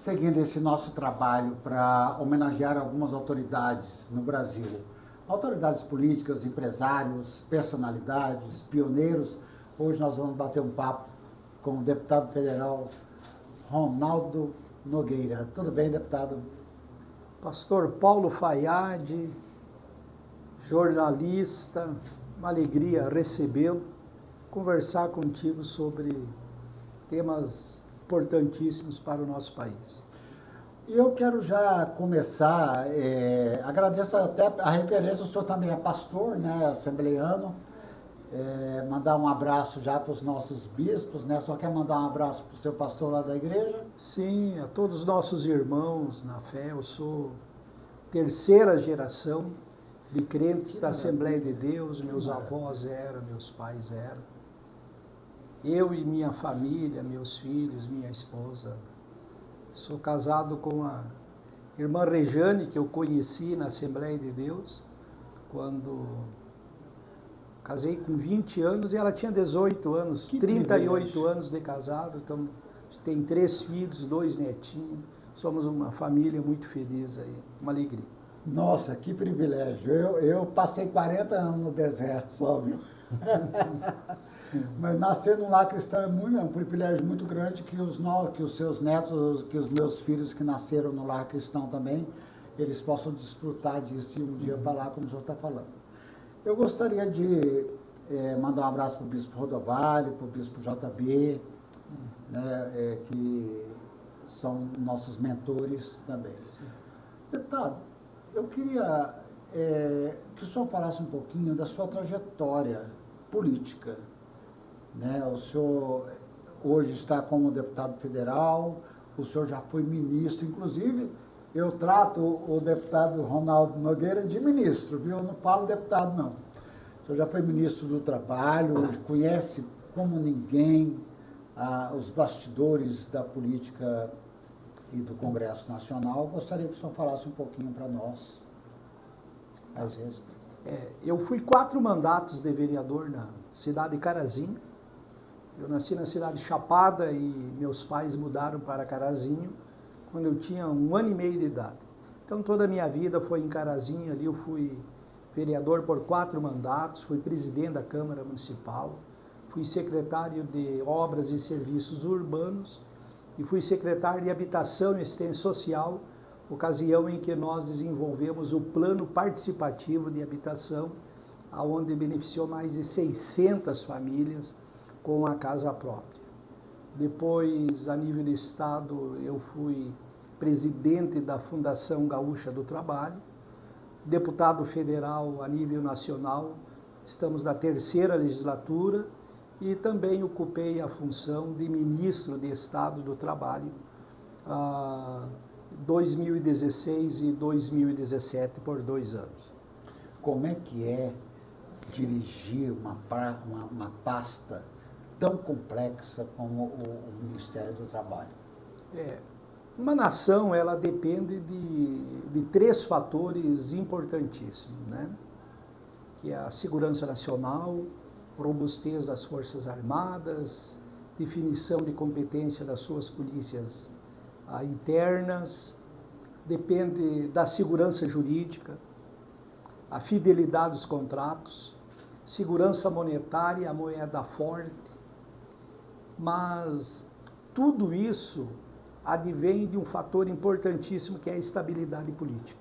seguindo esse nosso trabalho para homenagear algumas autoridades no Brasil, autoridades políticas, empresários, personalidades, pioneiros, hoje nós vamos bater um papo com o deputado federal Ronaldo Nogueira. Tudo bem, deputado? Pastor Paulo Fayad, jornalista, uma alegria recebê-lo, conversar contigo sobre temas importantíssimos para o nosso país. Eu quero já começar, agradeço até a referência, o senhor também é pastor, né, assembleiano, mandar um abraço já para os nossos bispos, né, só quer mandar um abraço para o seu pastor lá da igreja? Sim, a todos os nossos irmãos na fé, eu sou terceira geração de crentes da Assembleia de Deus, meus avós eram, meus pais eram. Eu e minha família, meus filhos, minha esposa. Sou casado com a irmã Rejane, que eu conheci na Assembleia de Deus, quando casei com 20 anos e ela tinha 18 anos, Que 38 privilégio. anos de casado. Então, tem 3 filhos, 2 netinhos. Somos uma família muito feliz aí, uma alegria. Nossa, que privilégio. Eu passei 40 anos no deserto só, viu? Mas nascer num lar cristão é um privilégio muito grande que os seus netos, que os meus filhos que nasceram no lar cristão também, eles possam desfrutar disso e um dia falar como o senhor está falando. Eu gostaria de mandar um abraço para o bispo Rodovalho, para o bispo JB, né, que são nossos mentores também. Sim. Deputado, eu queria que o senhor falasse um pouquinho da sua trajetória política. Né? O senhor hoje está como deputado federal, o senhor já foi ministro, inclusive eu trato o deputado Ronaldo Nogueira de ministro, viu? Eu não falo deputado, não. O senhor já foi ministro do Trabalho, conhece como ninguém os bastidores da política e do Congresso Nacional. Gostaria que o senhor falasse um pouquinho para nós. Eu fui 4 mandatos de vereador na cidade de Carazinho. Eu nasci na cidade de Chapada e meus pais mudaram para Carazinho quando eu tinha 1 ano e meio de idade. Então toda a minha vida foi em Carazinho, ali eu fui vereador por 4 mandatos, fui presidente da Câmara Municipal, fui secretário de Obras e Serviços Urbanos e fui secretário de Habitação e Assistência Social, ocasião em que nós desenvolvemos o Plano Participativo de Habitação, onde beneficiou mais de 600 famílias com a casa própria. Depois, a nível do Estado, eu fui presidente da Fundação Gaúcha do Trabalho, deputado federal a nível nacional, estamos na 3ª legislatura, e também ocupei a função de ministro de Estado do Trabalho 2016 e 2017 por 2 anos. Como é que é dirigir uma pasta tão complexa como o Ministério do Trabalho? Uma nação, ela depende de 3 fatores importantíssimos, né? Que é a segurança nacional, robustez das Forças Armadas, definição de competência das suas polícias internas, depende da segurança jurídica, a fidelidade dos contratos, segurança monetária, a moeda forte, mas tudo isso advém de um fator importantíssimo que é a estabilidade política.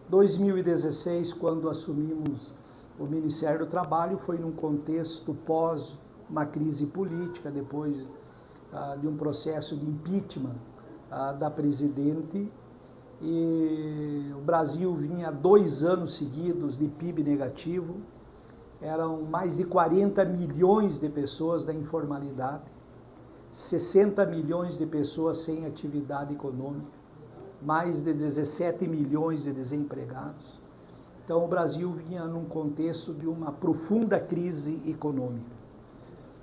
2016, quando assumimos o Ministério do Trabalho, foi num contexto pós uma crise política, depois de um processo de impeachment da presidente, e o Brasil vinha 2 anos seguidos de PIB negativo, eram mais de 40 milhões de pessoas da informalidade, 60 milhões de pessoas sem atividade econômica, mais de 17 milhões de desempregados. Então o Brasil vinha num contexto de uma profunda crise econômica.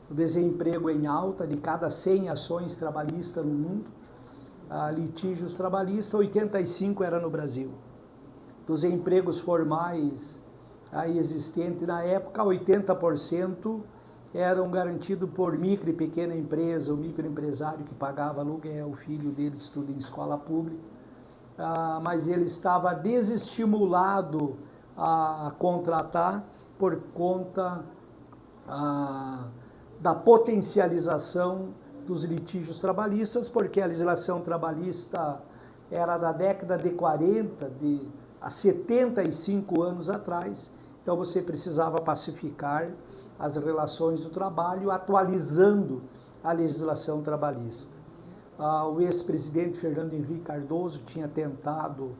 O desemprego em alta, de cada 100 ações trabalhistas no mundo, litígios trabalhistas, 85 era no Brasil. Dos empregos formais existentes na época, 80% eram garantidos por micro e pequena empresa, o microempresário que pagava aluguel, o filho dele estuda em escola pública, mas ele estava desestimulado a contratar por conta da potencialização dos litígios trabalhistas, porque a legislação trabalhista era da década de 40, há 75 anos atrás, então você precisava pacificar as relações do trabalho, atualizando a legislação trabalhista. O ex-presidente Fernando Henrique Cardoso tinha tentado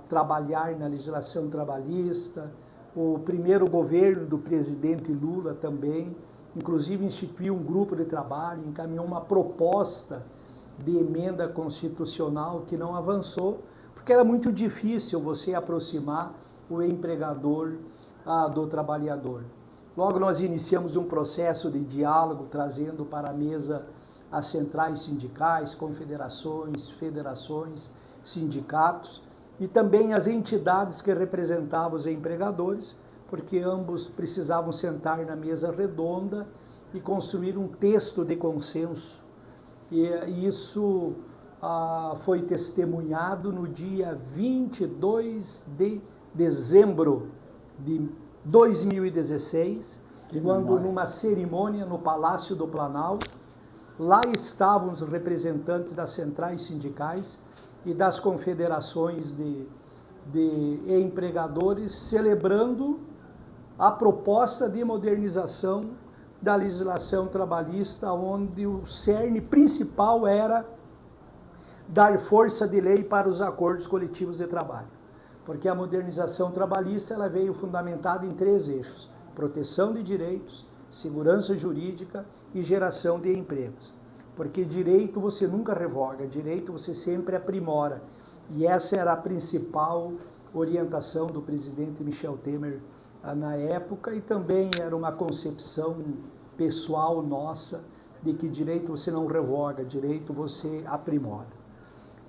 trabalhar na legislação trabalhista, o primeiro governo do presidente Lula também, inclusive instituiu um grupo de trabalho, encaminhou uma proposta de emenda constitucional que não avançou, porque era muito difícil você aproximar o empregador do trabalhador. Logo nós iniciamos um processo de diálogo, trazendo para a mesa as centrais sindicais, confederações, federações, sindicatos e também as entidades que representavam os empregadores, porque ambos precisavam sentar na mesa redonda e construir um texto de consenso. E isso foi testemunhado no dia 22 de dezembro de 2016, quando numa cerimônia no Palácio do Planalto, lá estavam os representantes das centrais sindicais e das confederações de empregadores celebrando a proposta de modernização da legislação trabalhista, onde o cerne principal era dar força de lei para os acordos coletivos de trabalho. Porque a modernização trabalhista ela veio fundamentada em 3 eixos: proteção de direitos, segurança jurídica e geração de empregos. Porque direito você nunca revoga, direito você sempre aprimora. E essa era a principal orientação do presidente Michel Temer na época, e também era uma concepção pessoal nossa de que direito você não revoga, direito você aprimora.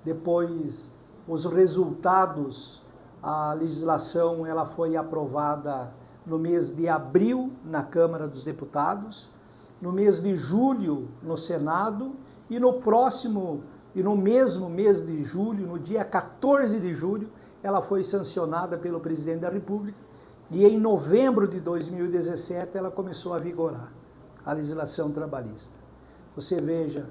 Depois, os resultados, a legislação ela foi aprovada no mês de abril na Câmara dos Deputados, no mês de julho no Senado e no mesmo mês de julho, no dia 14 de julho, ela foi sancionada pelo presidente da República e em novembro de 2017 ela começou a vigorar, a legislação trabalhista. Você veja,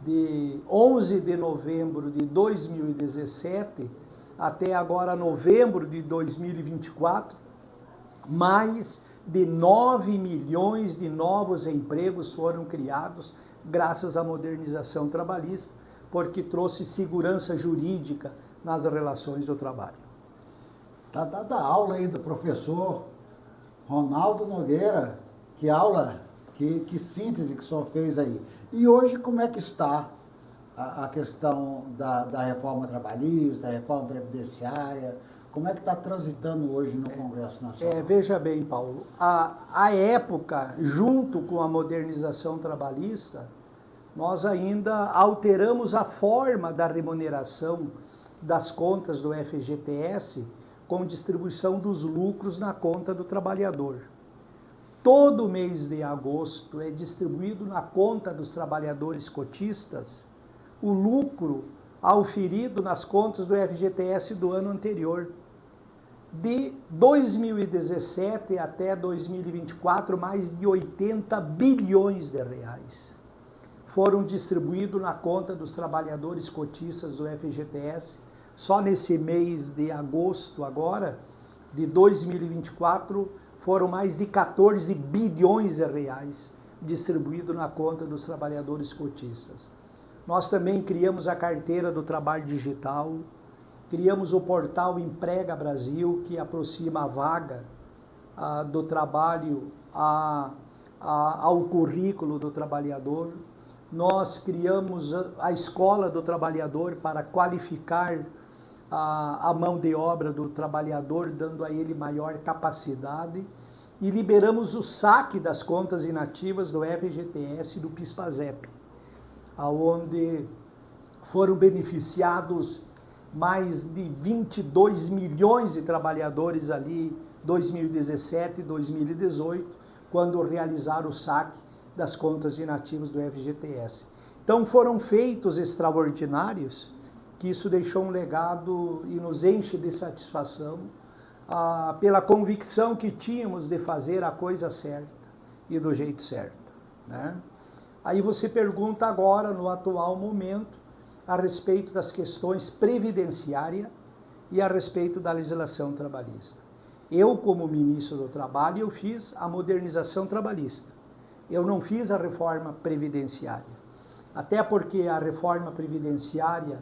de 11 de novembro de 2017 até agora novembro de 2024, mais de 9 milhões de novos empregos foram criados graças à modernização trabalhista, porque trouxe segurança jurídica nas relações do trabalho. Está dada a aula aí do professor Ronaldo Nogueira, que aula, que síntese que o senhor fez aí. E hoje como é que está a questão da reforma trabalhista, da reforma previdenciária? Como é que está transitando hoje no Congresso Nacional? Veja bem, Paulo, a época, junto com a modernização trabalhista, nós ainda alteramos a forma da remuneração das contas do FGTS com distribuição dos lucros na conta do trabalhador. Todo mês de agosto é distribuído na conta dos trabalhadores cotistas o lucro auferido nas contas do FGTS do ano anterior. De 2017 até 2024, mais de 80 bilhões de reais foram distribuídos na conta dos trabalhadores cotistas do FGTS. Só nesse mês de agosto agora, de 2024, foram mais de 14 bilhões de reais distribuídos na conta dos trabalhadores cotistas. Nós também criamos a carteira do trabalho digital, criamos o portal Emprega Brasil, que aproxima a vaga do trabalho ao currículo do trabalhador. Nós criamos a escola do trabalhador para qualificar a mão de obra do trabalhador, dando a ele maior capacidade. E liberamos o saque das contas inativas do FGTS e do PIS/PASEP, onde foram beneficiados mais de 22 milhões de trabalhadores ali, 2017 e 2018, quando realizar o saque das contas inativas do FGTS. Então foram feitos extraordinários, que isso deixou um legado e nos enche de satisfação, pela convicção que tínhamos de fazer a coisa certa e do jeito certo, né? Aí você pergunta agora, no atual momento, a respeito das questões previdenciárias e a respeito da legislação trabalhista. Eu, como ministro do Trabalho, eu fiz a modernização trabalhista. Eu não fiz a reforma previdenciária. Até porque a reforma previdenciária,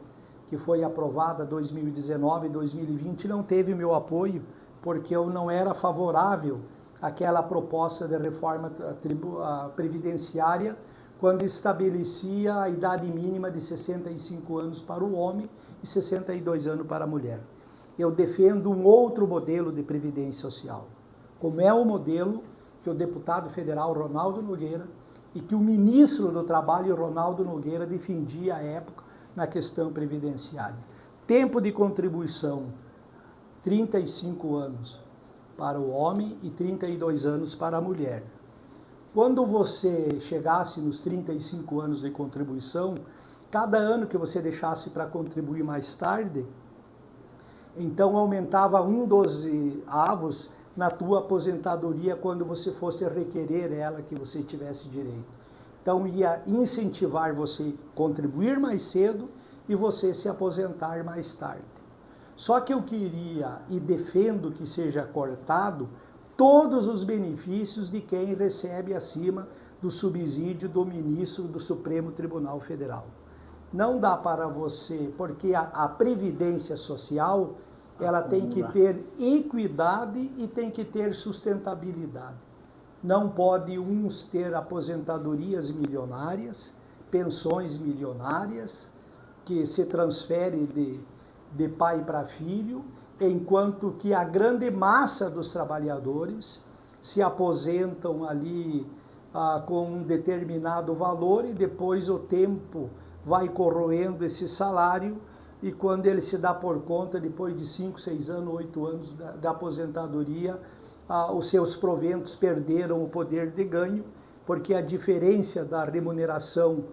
que foi aprovada em 2019 e 2020, não teve meu apoio, porque eu não era favorável àquela proposta de reforma previdenciária, quando estabelecia a idade mínima de 65 anos para o homem e 62 anos para a mulher. Eu defendo um outro modelo de previdência social, como é o modelo que o deputado federal Ronaldo Nogueira e que o ministro do Trabalho, Ronaldo Nogueira, defendia à época na questão previdenciária. Tempo de contribuição, 35 anos para o homem e 32 anos para a mulher. Quando você chegasse nos 35 anos de contribuição, cada ano que você deixasse para contribuir mais tarde, então aumentava 1/12 avos na tua aposentadoria quando você fosse requerer ela que você tivesse direito. Então ia incentivar você a contribuir mais cedo e você se aposentar mais tarde. Só que eu queria e defendo que seja cortado todos os benefícios de quem recebe acima do subsídio do ministro do Supremo Tribunal Federal. Não dá para você, porque a Previdência Social, ela tem que ter equidade e tem que ter sustentabilidade. Não pode uns ter aposentadorias milionárias, pensões milionárias, que se transfere de pai para filho, enquanto que a grande massa dos trabalhadores se aposentam ali com um determinado valor e depois o tempo vai corroendo esse salário e quando ele se dá por conta, depois de 5, 6 anos, 8 anos da aposentadoria, os seus proventos perderam o poder de ganho, porque a diferença da remuneração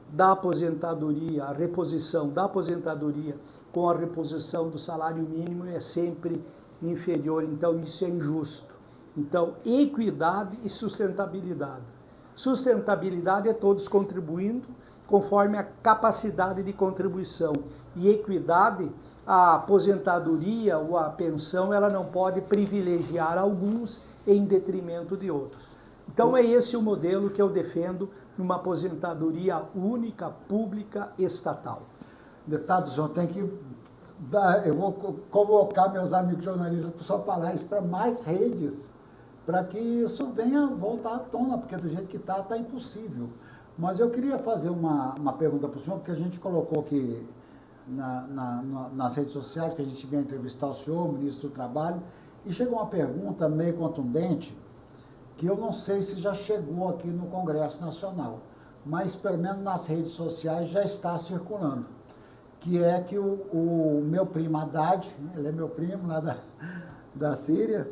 da aposentadoria, a reposição da aposentadoria com a reposição do salário mínimo é sempre inferior, então isso é injusto. Então, equidade e sustentabilidade. Sustentabilidade é todos contribuindo conforme a capacidade de contribuição. E equidade, a aposentadoria ou a pensão, ela não pode privilegiar alguns em detrimento de outros. Então é esse o modelo que eu defendo numa aposentadoria única, pública, estatal. Deputado, o senhor tem que dar, eu vou convocar meus amigos jornalistas para só falar isso para mais redes, para que isso venha voltar à tona, porque do jeito que está impossível. Mas eu queria fazer uma pergunta para o senhor, porque a gente colocou aqui nas redes sociais, que a gente veio entrevistar o senhor, o ministro do Trabalho, e chegou uma pergunta meio contundente, que eu não sei se já chegou aqui no Congresso Nacional, mas pelo menos nas redes sociais já está circulando, que é que o meu primo Haddad, ele é meu primo lá da Síria,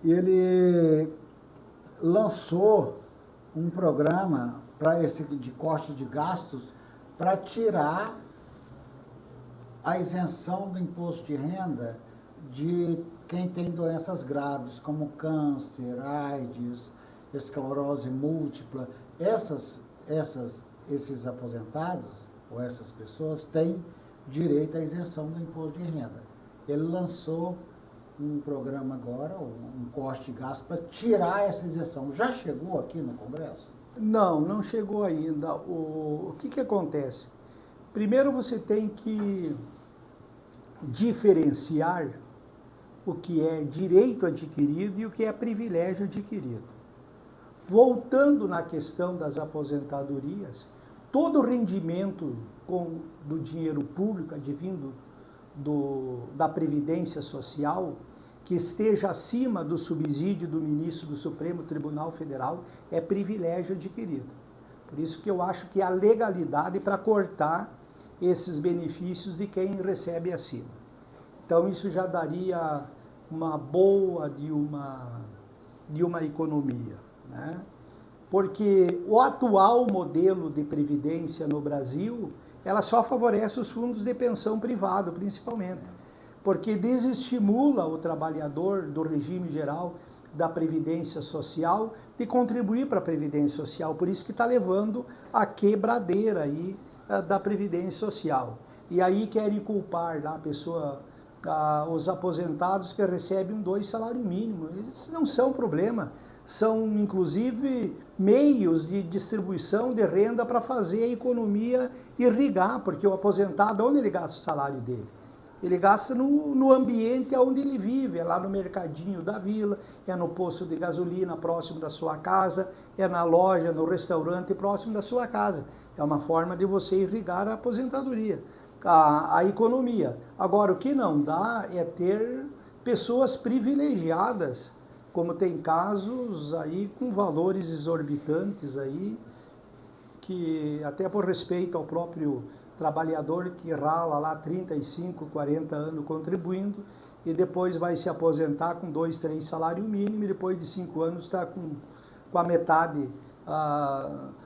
ele lançou um programa para esse de corte de gastos para tirar a isenção do imposto de renda de quem tem doenças graves, como câncer, AIDS, esclerose múltipla. Esses aposentados, ou essas pessoas, têm direito à isenção do imposto de renda. Ele lançou um programa agora, um corte de gasto, para tirar essa isenção. Já chegou aqui no Congresso? Não chegou ainda. O que acontece? Primeiro você tem que diferenciar o que é direito adquirido e o que é privilégio adquirido. Voltando na questão das aposentadorias, todo rendimento do dinheiro público advindo da Previdência Social, que esteja acima do subsídio do ministro do Supremo Tribunal Federal, é privilégio adquirido. Por isso que eu acho que há legalidade para cortar esses benefícios de quem recebe acima. Então isso já daria uma boa de uma economia, né? Porque o atual modelo de previdência no Brasil, ela só favorece os fundos de pensão privado, principalmente, porque desestimula o trabalhador do regime geral da Previdência Social de contribuir para a Previdência Social, por isso que está levando a quebradeira aí da Previdência Social. E aí querem culpar lá a pessoa, os aposentados que recebem 2 salários mínimos. Isso não são problema, são inclusive meios de distribuição de renda para fazer a economia irrigar, porque o aposentado, onde ele gasta o salário dele? Ele gasta no ambiente onde ele vive, é lá no mercadinho da vila, é no posto de gasolina próximo da sua casa, é na loja, no restaurante próximo da sua casa. É uma forma de você irrigar a aposentadoria, a economia. Agora, o que não dá é ter pessoas privilegiadas, como tem casos aí com valores exorbitantes aí, que até por respeito ao próprio trabalhador que rala lá 35, 40 anos contribuindo e depois vai se aposentar com 2, 3 salários mínimos e depois de 5 anos está com a metade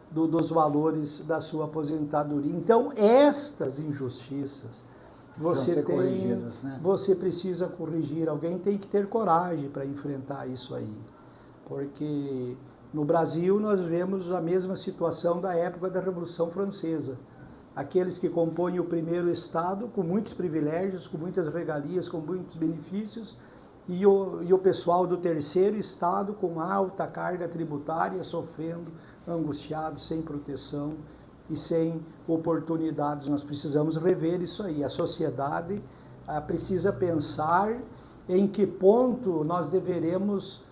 dos valores da sua aposentadoria. Então, estas injustiças você tem, né? Você precisa corrigir. Alguém tem que ter coragem para enfrentar isso aí. Porque no Brasil nós vemos a mesma situação da época da Revolução Francesa. Aqueles que compõem o primeiro Estado com muitos privilégios, com muitas regalias, com muitos benefícios, e o pessoal do terceiro Estado com alta carga tributária, sofrendo, angustiado, sem proteção e sem oportunidades. Nós precisamos rever isso aí. A sociedade precisa pensar em que ponto nós deveremos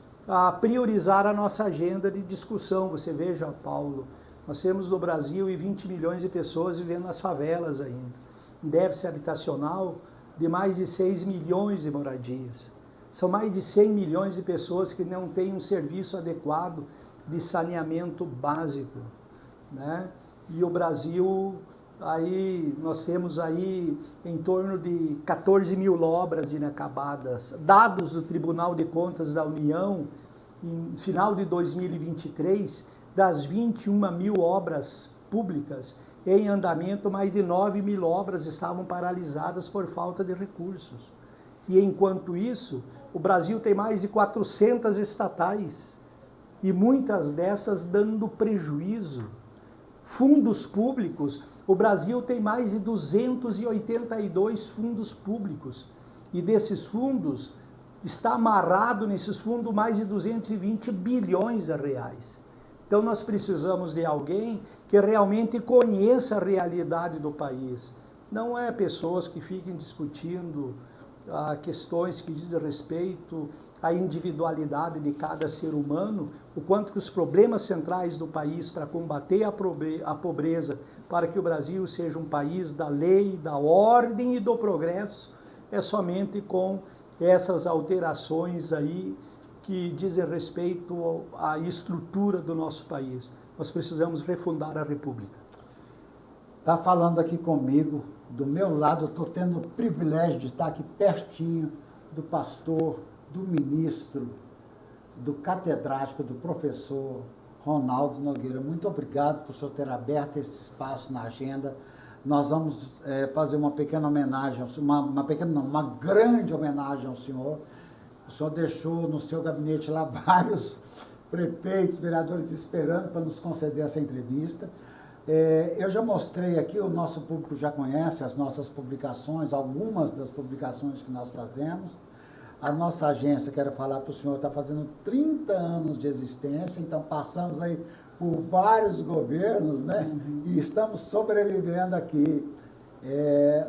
priorizar a nossa agenda de discussão. Você veja, Paulo, nós temos no Brasil 20 milhões de pessoas vivendo nas favelas ainda. Um déficit habitacional de mais de 6 milhões de moradias. São mais de 100 milhões de pessoas que não têm um serviço adequado de saneamento básico, né? E o Brasil, aí nós temos aí em torno de 14 mil obras inacabadas. Dados do Tribunal de Contas da União, em final de 2023, das 21 mil obras públicas em andamento, mais de 9 mil obras estavam paralisadas por falta de recursos. E enquanto isso, o Brasil tem mais de 400 estatais e muitas dessas dando prejuízo. Fundos públicos, o Brasil tem mais de 282 fundos públicos e desses fundos, está amarrado nesses fundos mais de 220 bilhões de reais. Então nós precisamos de alguém que realmente conheça a realidade do país. Não é pessoas que fiquem discutindo questões que dizem respeito à individualidade de cada ser humano, o quanto que os problemas centrais do país para combater a pobreza, para que o Brasil seja um país da lei, da ordem e do progresso, é somente com essas alterações aí que dizem respeito à estrutura do nosso país. Nós precisamos refundar a República. Está falando aqui comigo, do meu lado, eu estou tendo o privilégio de estar aqui pertinho do pastor, do ministro, do catedrático, do professor Ronaldo Nogueira. Muito obrigado por o senhor ter aberto esse espaço na agenda. Nós vamos fazer uma pequena homenagem, uma grande homenagem ao senhor. O senhor deixou no seu gabinete lá vários prefeitos, vereadores esperando para nos conceder essa entrevista. Eu já mostrei aqui, o nosso público já conhece as nossas publicações, algumas das publicações que nós trazemos. A nossa agência, quero falar para o senhor, está fazendo 30 anos de existência, então passamos aí por vários governos, né? Uhum. E estamos sobrevivendo aqui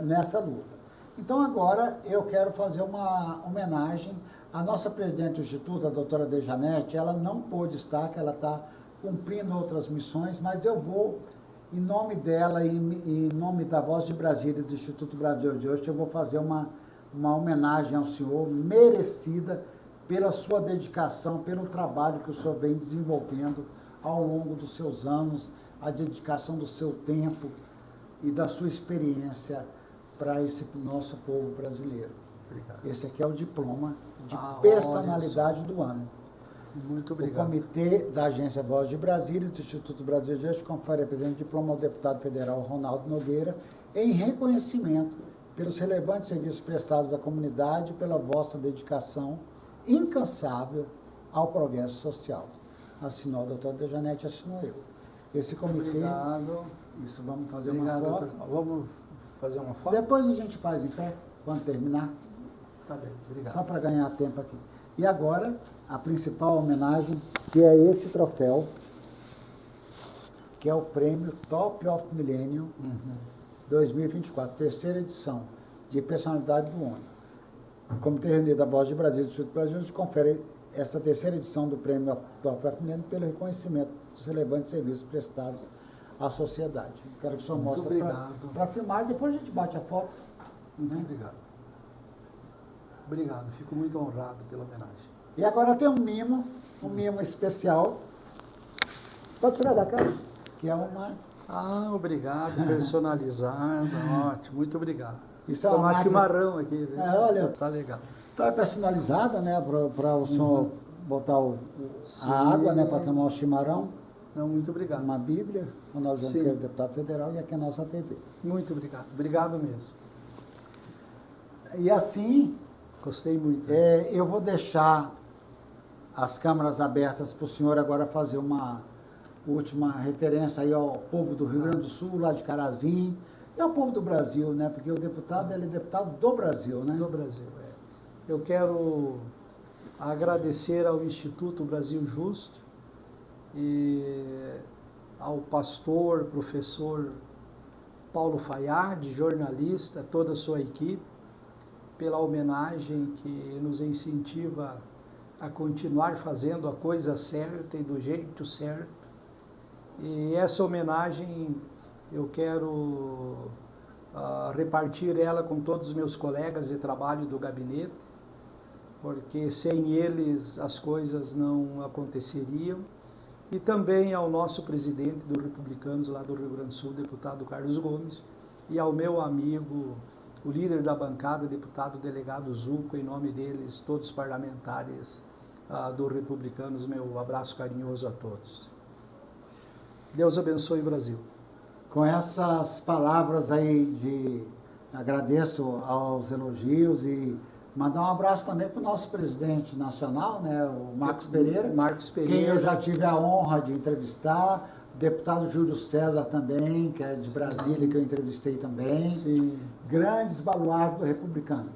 nessa luta. Então agora eu quero fazer uma homenagem à nossa presidente do Instituto, a doutora Dejanete. Ela não pôde estar, que ela está cumprindo outras missões, mas eu vou, em nome dela e em nome da Voz de Brasília, do Instituto Brasil de hoje, eu vou fazer uma homenagem ao senhor, merecida pela sua dedicação, pelo trabalho que o senhor vem desenvolvendo ao longo dos seus anos, a dedicação do seu tempo e da sua experiência para esse nosso povo brasileiro. Obrigado. Esse aqui é o diploma de personalidade do ano. Muito O obrigado. Comitê da Agência Voz de Brasília e do Instituto Brasil de Direito confere a presente diploma ao deputado federal Ronaldo Nogueira em reconhecimento pelos relevantes serviços prestados à comunidade e pela vossa dedicação incansável ao progresso social. Assinou a doutora Dejanete, assinou eu. Esse comitê... Obrigado. Isso, vamos fazer Obrigado, uma foto. doutor. Vamos fazer uma foto? Depois a gente faz em pé, quando terminar. Tá bem, obrigado. Só para ganhar tempo aqui. E agora, a principal homenagem, que é esse troféu, que é o prêmio Top of Millennium 2024, terceira edição, de personalidade do ONU. O Comitê Reunido da Voz de Brasília e do Instituto Brasil nos confere essa terceira edição do prêmio Top of Millennium pelo reconhecimento dos relevantes serviços prestados à sociedade. Quero que o senhor mostre para filmar e depois a gente bate a foto. Muito obrigado. Obrigado, fico muito honrado pela homenagem. E agora tem um mimo especial. Pode tirar da cara? Que é uma... Ah, obrigado, personalizado, ótimo, muito obrigado. Isso é Tem uma máquina... chimarrão aqui. Viu? Olha, tá legal. Então é personalizada, né, para o senhor botar a água, né, para tomar o chimarrão. Não, muito obrigado. Uma Bíblia, Ronaldo Nogueira, deputado federal, e aqui a nossa TV. Muito obrigado, obrigado mesmo. E assim, gostei muito. Eu vou deixar as câmaras abertas para o senhor agora fazer uma última referência aí ao povo do Rio Grande do Sul, lá de Carazinho, e ao povo do Brasil, né, porque o deputado, ele é deputado do Brasil, né? Do Brasil, Eu quero agradecer ao Instituto Brasil Justo e ao pastor, professor Paulo Fayad, jornalista, toda a sua equipe, pela homenagem que nos incentiva a continuar fazendo a coisa certa e do jeito certo. E essa homenagem eu quero repartir ela com todos os meus colegas de trabalho do gabinete, porque sem eles as coisas não aconteceriam. E também ao nosso presidente do Republicanos lá do Rio Grande do Sul, deputado Carlos Gomes, e ao meu amigo, o líder da bancada, deputado delegado Zuco, em nome deles, todos os parlamentares do Republicanos, meu abraço carinhoso a todos. Deus abençoe o Brasil. Com essas palavras aí agradeço aos elogios e mandar um abraço também para o nosso presidente nacional, né, o Marcos Pereira, quem eu já tive a honra de entrevistar, o deputado Júlio César também, que é de Brasília, que eu entrevistei também. Sim. Grandes baluartes do republicano.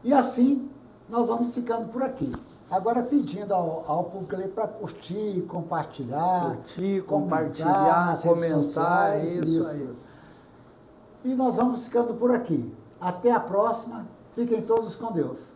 E assim, nós vamos ficando por aqui. Agora pedindo ao público para curtir, compartilhar, comentar, isso aí. E nós vamos ficando por aqui. Até a próxima. Fiquem todos com Deus.